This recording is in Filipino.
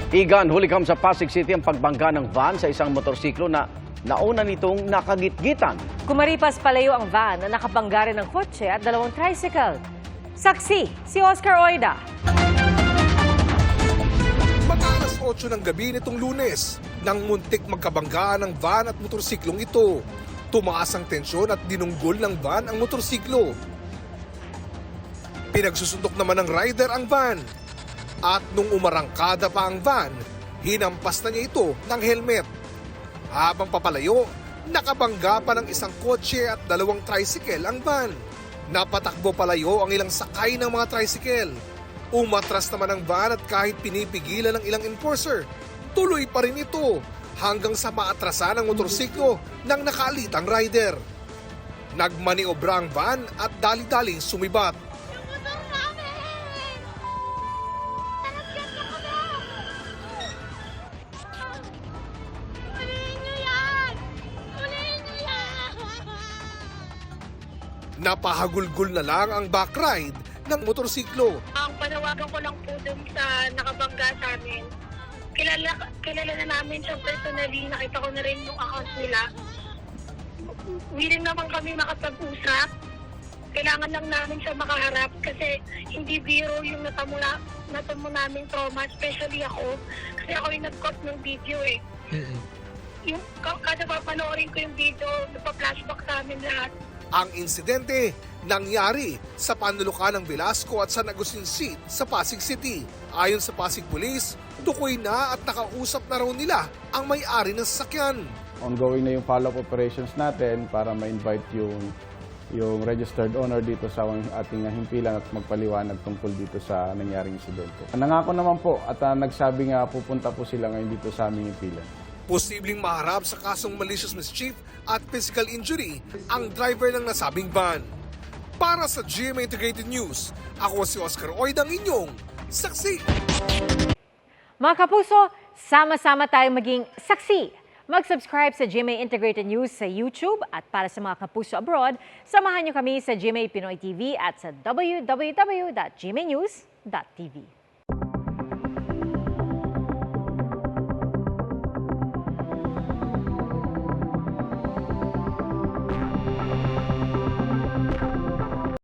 Igan, hulikam sa Pasig City ang pagbangga ng van sa isang motorsiklo na nauna nitong nakagitgitan. Kumaripas palayo ang van na nakabangga rin ng kotse at dalawang tricycle. Saksi, si Oscar Oida. Mag-alas 8 ng gabi nitong Lunes, nang muntik magkabanggaan ng van at motorsiklong ito. Tumaas ang tensyon at dinunggol ng van ang motorsiklo. Pinagsusundok naman ng rider ang van. At nung umarangkada pa ang van, hinampas na niya ito ng helmet. Habang papalayo, nakabangga pa ng isang kotse at dalawang tricycle ang van. Napatakbo palayo ang ilang sakay ng mga tricycle. Umatras naman ang van at kahit pinipigilan ng ilang enforcer, tuloy pa rin ito hanggang sa maatrasan ang motorsiklo ng nakaalitang rider. Nagmaniobra ang van at dali-daling sumibat. Napahagulgol na lang ang backride ng motorsiklo. Ang panawagan ko lang po dun sa nakabangga sa amin. Kilala na namin siya personally, nakita ko na rin yung account nila. Willing naman kami makapag-usap. Kailangan lang namin siya makaharap kasi hindi biro yung natamo namin trauma, especially ako. Kasi ako yung nag-cut ng video eh. Yung, kada papanoorin ko yung video, nagpa-flashback sa amin lahat. Ang insidente nangyari sa panlulukan ng Velasco at San Agustin Street sa Pasig City. Ayon sa Pasig Police, tukoy na at nakausap na raw nila ang may-ari ng sasakyan. Ongoing na yung follow-up operations natin para ma-invite yung registered owner dito sa ating himpilan at magpaliwanag tungkol dito sa nangyaring insidente. Nangako naman po at nagsabi nga pupunta po sila ngayon dito sa aming himpilan. Posibleng maharap sa kasong malicious mischief at physical injury ang driver ng nasabing van. Para sa GMA Integrated News, ako si Oscar Oida, ang inyong saksi. Mga kapuso, sama-sama tayong maging saksi. Mag-subscribe sa GMA Integrated News sa YouTube at para sa mga kapuso abroad, samahan niyo kami sa GMA Pinoy TV at sa www.gmanews.tv.